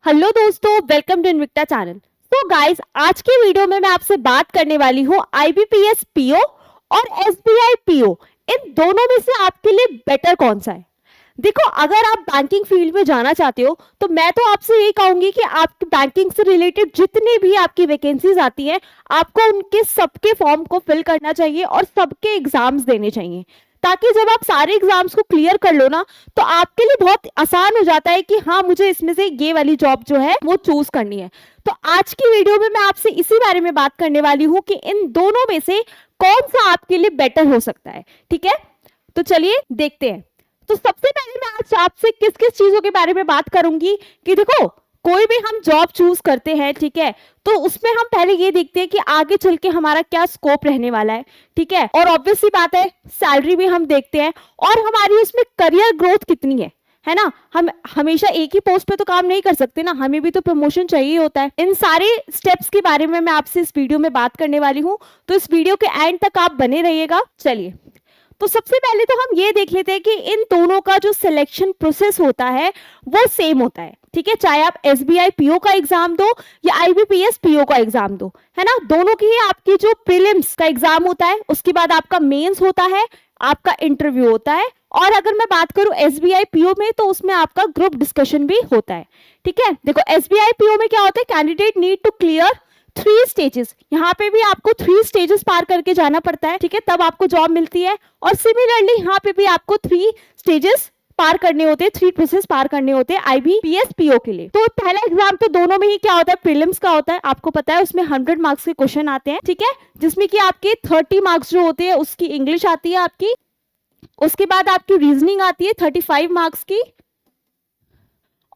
Hello दोस्तों, welcome to Invicta channel. तो guys, आज की वीडियो में मैं आपसे बात करने वाली हूँ आईबीपीएस पीओ और एसबीआई पीओ। इन दोनों में से आपके लिए बेटर कौन सा है? देखो, अगर आप बैंकिंग फील्ड में जाना चाहते हो तो मैं तो आपसे ये कहूंगी कि आप बैंकिंग से रिलेटेड जितनी भी आपकी वैकेंसीज आती हैं, आपको उनके सबके फॉर्म को फिल करना चाहिए और सबके एग्जाम्स देने चाहिए, ताकि जब आप सारे एग्जाम्स को क्लियर कर लो ना, तो आपके लिए बहुत आसान हो जाता है कि हाँ, मुझे इसमें से ये वाली जॉब जो है वो चूज करनी है। तो आज की वीडियो में मैं आपसे इसी बारे में बात करने वाली हूँ कि इन दोनों में से कौन सा आपके लिए बेटर हो सकता है। ठीक है, तो चलिए देखते हैं। तो सबसे पहले मैं आज आपसे किस किस चीजों के बारे में बात करूंगी कि देखो, कोई भी हम जॉब चूज करते हैं, ठीक है, तो उसमें हम पहले ये देखते हैं कि आगे चल के हमारा क्या स्कोप रहने वाला है। ठीक है, और ऑब्वियस सी बात है, सैलरी भी हम देखते हैं और हमारी उसमें करियर ग्रोथ कितनी है ना। हम हमेशा एक ही पोस्ट पे तो काम नहीं कर सकते ना, हमें भी तो प्रमोशन चाहिए होता है। इन सारे स्टेप्स के बारे में मैं आपसे इस वीडियो में बात करने वाली हूँ, तो इस वीडियो के एंड तक आप बने रहिएगा। चलिए, तो सबसे पहले तो हम ये देख लेते हैं कि इन दोनों का जो सिलेक्शन प्रोसेस होता है वो सेम होता है। ठीक है, चाहे आप एसबीआई पीओ का एग्जाम दो या आईबीपीएस पीओ का एग्जाम दो, है ना, दोनों की ही आपकी जो प्रीलिम्स का एग्जाम होता है, उसके बाद आपका मेंस होता है, आपका इंटरव्यू होता है, और अगर मैं बात करूं एसबीआई पीओ में तो उसमें आपका ग्रुप डिस्कशन भी होता है। ठीक है, देखो एसबीआई पीओ में क्या होता है, candidate need to clear 3 stages. यहाँ पे भी आपको 3 स्टेजेस पार करके जाना पड़ता है, ठीक है, तब आपको जॉब मिलती है। और सिमिलरली यहाँ पे भी आपको 3 स्टेजेस पार करने होते हैं, 3 प्रोसेस पार करने होते हैं आईबीपीएस पीओ के लिए। तो पहला एग्जाम तो दोनों में ही क्या होता है, प्रीलिम्स का होता है, आपको पता है, उसमें 100 मार्क्स के क्वेश्चन आते हैं। ठीक है, जिसमें कि आपके 30 मार्क्स जो होते हैं उसकी इंग्लिश आती है आपकी, उसके बाद आपकी रीजनिंग आती है 35 मार्क्स की,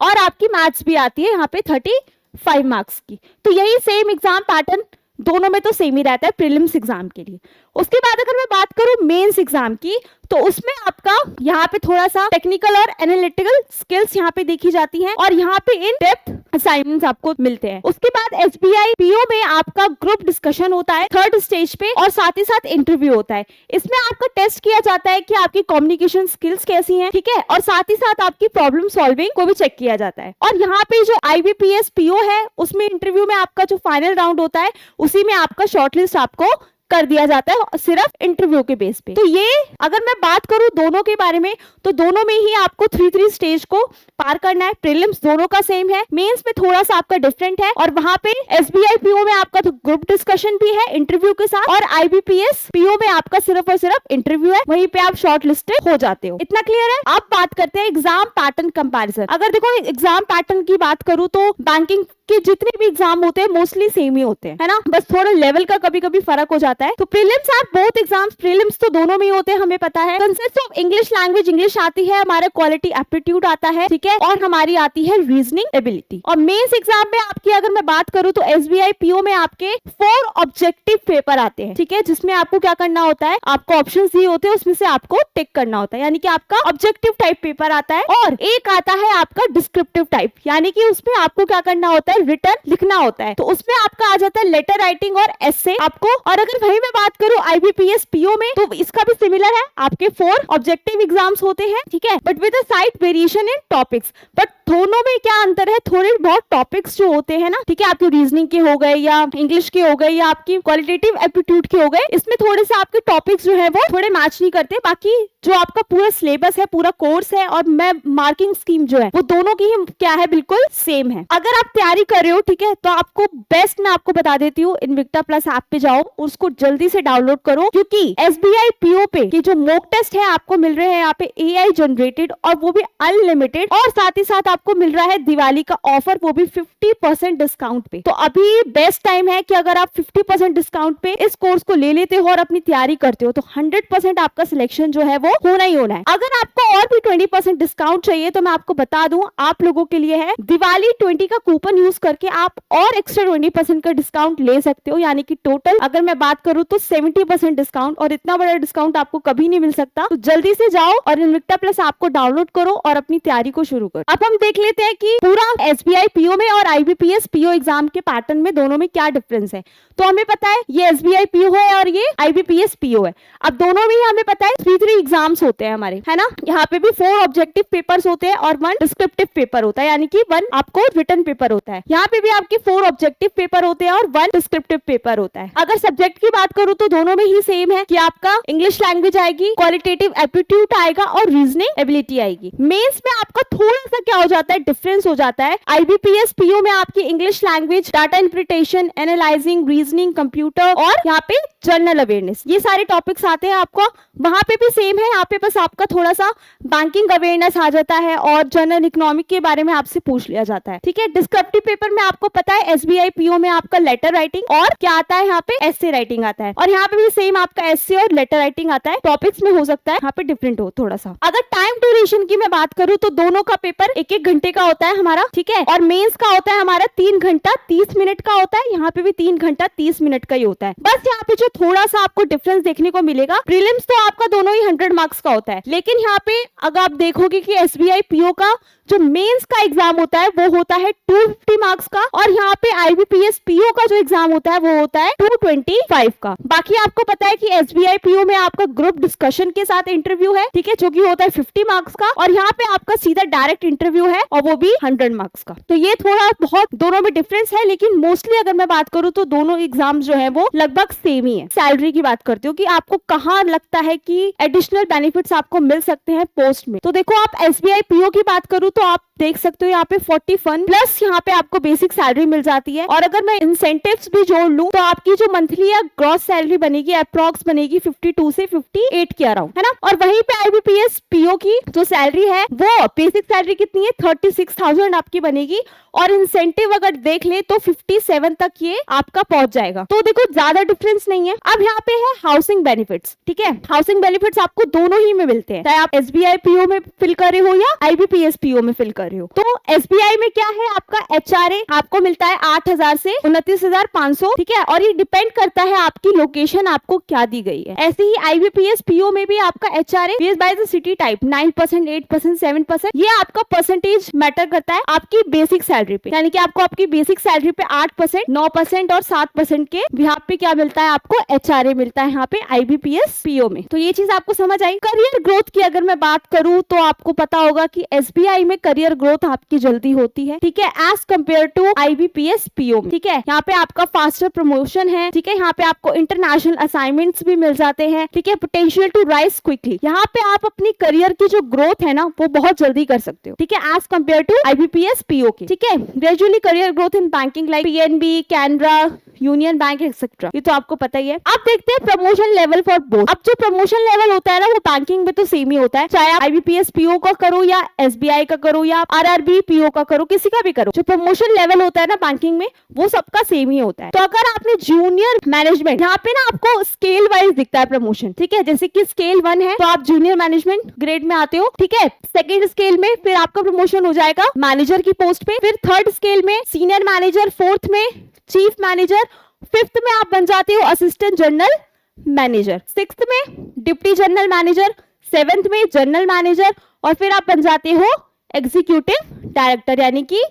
और आपकी मैथ्स भी आती है यहाँ पे 35 मार्क्स की। तो यही सेम एग्जाम पैटर्न दोनों में तो सेम ही रहता है प्रीलिम्स एग्जाम के लिए। उसके बाद अगर मैं बात करूं मेंस एग्जाम की, तो उसमें आपका यहाँ पे थोड़ा सा टेक्निकल और एनालिटिकल स्किल्स यहाँ पे देखी जाती हैं, और यहाँ पे इन डेप्थ असाइनमेंट्स आपको मिलते हैं। उसके बाद एसबीआई पीओ में आपका ग्रुप डिस्कशन होता है 3rd स्टेज पे, और साथ ही साथ इंटरव्यू होता है। इसमें आपका टेस्ट किया जाता है कि आपकी कम्युनिकेशन स्किल्स कैसी हैं, ठीक है, और साथ ही साथ आपकी प्रॉब्लम सॉल्विंग को भी चेक किया जाता है। और यहाँ पे जो आईबीपीएस पीओ है, उसमें इंटरव्यू में आपका जो फाइनल राउंड होता है, उसी में आपका शॉर्टलिस्ट आपको कर दिया जाता है, सिर्फ इंटरव्यू के बेस पे। तो ये अगर मैं बात करूं दोनों के बारे में, तो दोनों में ही आपको 3 स्टेज को पार करना है। प्रीलिम्स दोनों का सेम है, मेंस में थोड़ा सा आपका डिफरेंट है, और वहां पे एसबीआई पीओ में आपका तो ग्रुप डिस्कशन भी है इंटरव्यू के साथ, और आईबीपीएस पीओ में आपका सिर्फ और सिर्फ इंटरव्यू है, वहीं पे आप शॉर्ट लिस्टेड हो जाते हो। इतना क्लियर है? अब बात करते हैं एग्जाम पैटर्न कंपैरिजन। अगर देखो एग्जाम पैटर्न की बात करूं तो बैंकिंग के जितने भी एग्जाम होते हैं मोस्टली सेम ही होते हैं, है ना, बस थोड़ा लेवल का कभी कभी फर्क हो जाता है। तो prelims are both exams, prelims तो दोनों में ही होते हैं, हमें पता है। Consist of English language, English आती है, हमारा क्वालिटी एप्टीट्यूड आता है, ठीक है, और हमारी आती है रीजनिंग एबिलिटी। और मेंस एग्जाम में आपकी अगर मैं बात करूं तो एसबीआई पीओ में आपके 4 ऑब्जेक्टिव पेपर आते हैं, ठीक है, जिसमें आपको क्या करना होता है, आपको ऑप्शन दिए होते हैं, उसमें से आपको टिक करना होता है, यानी कि आपका ऑब्जेक्टिव टाइप पेपर आता है। और एक आता है आपका डिस्क्रिप्टिव टाइप, यानी कि उसमें आपको क्या करना होता है, रिटर्न लिखना होता है। तो उसमें आपका आ जाता है लेटर राइटिंग और एसे आपको। और अगर वही मैं बात करूं आईबीपीएस पीओ में, तो इसका भी सिमिलर है, आपके 4 ऑब्जेक्टिव एग्जाम्स होते हैं, ठीक है, but with a slight variation in topics. But दोनों में क्या अंतर है, थोड़े बहुत टॉपिक्स जो होते हैं ना, ठीक है, आपके रीजनिंग के हो गए या इंग्लिश के हो गए या आपकी क्वालिटेटिव एप्टीट्यूड के हो गए, इसमें थोड़े से आपके टॉपिक्स जो है वो थोड़े मैच नहीं करते। बाकी जो आपका पूरा सिलेबस है, पूरा कोर्स है, और मैं मार्किंग स्कीम जो है वो दोनों की ही क्या है, बिल्कुल सेम है। अगर आप तैयारी कर रहे हो, ठीक है, तो आपको बेस्ट मैं आपको बता देती हूँ, इनविक्टा प्लस ऐप पे जाओ, उसको जल्दी से डाउनलोड करो, क्योंकि एसबीआई पीओ पे की जो मॉक टेस्ट है आपको मिल रहे हैं यहाँ पे एआई जनरेटेड, और वो भी अनलिमिटेड, और साथ ही साथ आपको मिल रहा है दिवाली का ऑफर, वो भी 50% डिस्काउंट पे। तो अभी बेस्ट टाइम है कि अगर आप 50% डिस्काउंट पे इस कोर्स को ले लेते हो और अपनी तैयारी करते हो, तो 100% आपका सिलेक्शन जो है वो होना ही होना है। अगर आपको और भी 20% डिस्काउंट चाहिए, तो मैं आपको बता दूं, आप लोगों के लिए है दिवाली 20 का कूपन यूज चूज करके आप और एक्स्ट्रा 20% का डिस्काउंट ले सकते हो, यानी कि टोटल अगर मैं बात करूं तो 70% डिस्काउंट, और इतना बड़ा डिस्काउंट आपको कभी नहीं मिल सकता। तो जल्दी से जाओ और इन्विक्टा प्लस आपको डाउनलोड करो और अपनी तैयारी को शुरू करो। अब हम देख लेते हैं कि पूरा SBI PO में और IBPS PO एग्जाम के पैटर्न में दोनों में क्या डिफरेंस है। तो हमें पता है ये SBI PO है और ये IBPS PO है। अब दोनों में हमें पता है 3 एग्जाम्स होते हैं हमारे, है ना। यहाँ पे भी 4 ऑब्जेक्टिव पेपर्स होते हैं और 1 डिस्क्रिप्टिव पेपर होता है, यानी कि 1 आपको रिटन पेपर होता है। यहाँ पे भी आपके 4 ऑब्जेक्टिव पेपर होते हैं और 1 डिस्क्रिप्टिव पेपर होता है। अगर सब्जेक्ट की बात करूँ तो दोनों में ही सेम है कि आपका इंग्लिश लैंग्वेज आएगी, क्वालिटेटिव एप्टीट्यूड आएगा और रीजनिंग एबिलिटी आएगी। मेंस में आपका थोड़ा सा क्या हो जाता है, डिफरेंस हो जाता है। IBPS PO में आपकी English language, data interpretation, analysing, reasoning, computer और यहाँ पे जनरल अवेयरनेस, ये सारे टॉपिक्स आते हैं आपको। वहां पे भी सेम है, यहाँ पे बस आपका थोड़ा सा बैंकिंग अवेयरनेस आ जाता है और जनरल इकोनॉमिक के बारे में आपसे पूछ लिया जाता है, ठीक है। डिस्क्रिप्टिव पेपर में आपको पता है SBI PO में आपका लेटर राइटिंग और क्या आता है, यहाँ पे एस्से राइटिंग आता है, और यहाँ पे भी सेम आपका एस्से और लेटर राइटिंग आता है। टॉपिक्स में हो सकता है यहाँ पे डिफरेंट हो थोड़ा सा। अगर टाइम ड्यूरेशन की मैं बात करूँ तो दोनों का पेपर 1-1 घंटे का होता है हमारा, ठीक है, और मेंस का होता है हमारा 3 घंटा 30 मिनट का होता है। यहाँ पे भी 3 घंटा 30 मिनट का ही होता है। बस यहाँ पे जो थोड़ा सा आपको डिफरेंस देखने को मिलेगा, प्रीलिम्स तो आपका दोनों ही 100 मार्क्स का होता है, लेकिन यहाँ पे अगर आप देखोगे कि SBI PO का जो मेंस का एग्जाम होता है वो होता है 250 मार्क्स का, और यहाँ पे IBPS PO का जो एग्जाम होता है वो होता है 225 का। बाकी आपको पता है कि SBI PO में आपका ग्रुप डिस्कशन के साथ इंटरव्यू है, ठीक है, जो कि होता है 50 मार्क्स का, और यहाँ पे आपका सीधा डायरेक्ट इंटरव्यू है और वो भी 100 मार्क्स का। तो ये थोड़ा बहुत दोनों में डिफरेंस है, लेकिन मोस्टली अगर मैं बात करूँ तो दोनों एग्जाम जो है वो लगभग सेम ही है। सैलरी की बात करते हो कि आपको कहाँ लगता है कि एडिशनल बेनिफिट्स आपको मिल सकते हैं पोस्ट में, तो देखो आप SBI PO की बात करूँ तो आप देख सकते हो यहाँ पे 41 प्लस यहाँ पे आपको बेसिक सैलरी मिल जाती है, और अगर मैं इंसेंटिव्स भी जोड़ लूं तो आपकी जो मंथली या ग्रॉस सैलरी बनेगी अप्रॉक्स बनेगी 52 से 58 के अराउंड, है ना। और वहीं पे IBPS PO की जो सैलरी है वो बेसिक सैलरी कितनी है 36,000 आपकी बनेगी, और इंसेंटिव अगर देख ले तो 57 तक ये आपका पहुंच जाएगा। तो देखो ज्यादा डिफरेंस नहीं है। अब यहाँ पे है हाउसिंग बेनिफिट्स, ठीक है। हाउसिंग बेनिफिट्स आपको दोनों ही में मिलते हैं, चाहे आप SBI PO में फिल कर रहे हो या IBPS PO में फिल कर रहे हो। तो SBI में क्या है, आपका HRA आपको मिलता है 8,000 से 29,500, ठीक है, और ये डिपेंड करता है आपकी लोकेशन आपको क्या दी गई है। ऐसे ही IBPS PO में भी आपका HRA based by the city type 9%, 8%, 7%, ये आपका परसेंटेज मैटर करता है आपकी बेसिक सैलरी पे, यानी कि आपको आपकी बेसिक सैलरी पे 8%, 9% और 7% के यहाँ पे क्या मिलता है, आपको HRA मिलता है यहाँ पे IBPS PO में। तो ये चीज आपको समझ आई। करियर ग्रोथ की अगर मैं बात करूँ तो आपको पता होगा कि SBI में करियर ग्रोथ आपकी जल्दी होती है, ठीक है, as compare to IBPS PO में, ठीक है। यहाँ पे आपका फास्टर प्रमोशन है, ठीक है, यहाँ पे आपको इंटरनेशनल असाइनमेंट्स भी मिल जाते हैं, ठीक है, पोटेंशियल टू राइज क्विकली। यहाँ पे आप अपनी करियर की जो ग्रोथ है ना वो बहुत जल्दी कर सकते हो, ठीक है, as compare to IBPS PO के, ठीक है। Gradually career growth in banking like PNB, Canara, union bank etcetera, ये तो आपको पता ही है। अब देखते हैं प्रमोशन लेवल फॉर बोथ। अब जो प्रमोशन लेवल होता है ना वो बैंकिंग में तो सेम ही होता है, चाहे आप IBPS PO का करो या SBI का करो या RRB PO का करो, किसी का भी करो, जो प्रमोशन लेवल होता है ना बैंकिंग में वो सबका सेम ही होता है। तो अगर आपने जूनियर मैनेजमेंट, यहाँ पे ना आपको स्केल वाइज दिखता है प्रमोशन, ठीक है, जैसे कि स्केल 1 है तो आप जूनियर मैनेजमेंट ग्रेड में आते हो, ठीक है। सेकेंड स्केल में फिर आपका प्रमोशन हो जाएगा मैनेजर की पोस्ट पे, फिर थर्ड स्केल में सीनियर मैनेजर, फोर्थ में चीफ मैनेजर, फिफ्थ में आप बन जाते हो असिस्टेंट जनरल मैनेजर, सिक्स्थ में डिप्टी जनरल मैनेजर, सेवेंथ में जनरल मैनेजर, और फिर आप बन जाते हो एग्जीक्यूटिव डायरेक्टर यानी कि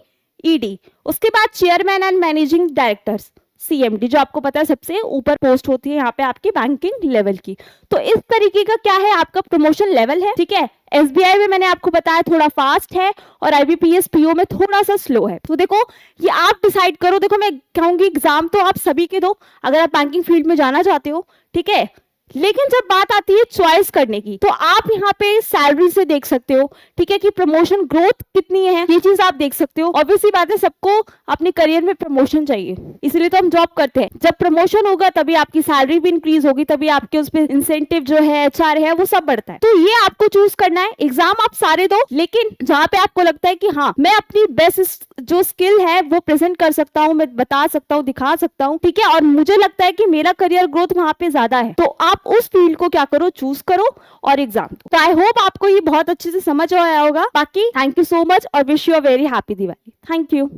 ED। उसके बाद chairman and managing directors CMD, जो आपको पता है सबसे ऊपर पोस्ट होती है यहाँ पे आपकी बैंकिंग लेवल की। तो इस तरीके का क्या है आपका प्रमोशन लेवल है, ठीक है। SBI में मैंने आपको बताया थोड़ा फास्ट है और IBPS PO में थोड़ा सा स्लो है। तो देखो ये आप डिसाइड करो। देखो मैं कहूंगी एग्जाम तो आप सभी के दो अगर आप बैंकिंग फील्ड में जाना चाहते हो, ठीक है, लेकिन जब बात आती है चॉइस करने की तो आप यहाँ पे सैलरी से देख सकते हो, ठीक है, कि प्रमोशन ग्रोथ कितनी है, ये चीज आप देख सकते हो। ऑब्वियसली बात है सबको अपने करियर में प्रमोशन चाहिए, इसलिए तो हम जॉब करते हैं। जब प्रमोशन होगा तभी आपकी सैलरी भी इंक्रीज होगी, तभी आपके उस पर इंसेंटिव जो है HR है वो सब बढ़ता है। तो ये आपको चूज करना है। एग्जाम आप सारे दो, लेकिन जहाँ पे आपको लगता है कि हाँ मैं अपनी बेस्ट जो स्किल है वो प्रेजेंट कर सकता हूँ, मैं बता सकता हूँ, दिखा सकता हूँ, ठीक है, और मुझे लगता है कि मेरा करियर ग्रोथ वहां पे ज्यादा है, तो आप उस फील्ड को क्या करो, चूज करो और एग्जाम दो। तो आई होप आपको ये बहुत अच्छे से समझ आया होगा। बाकी थैंक यू सो मच और wish you a very happy Diwali. Thank you.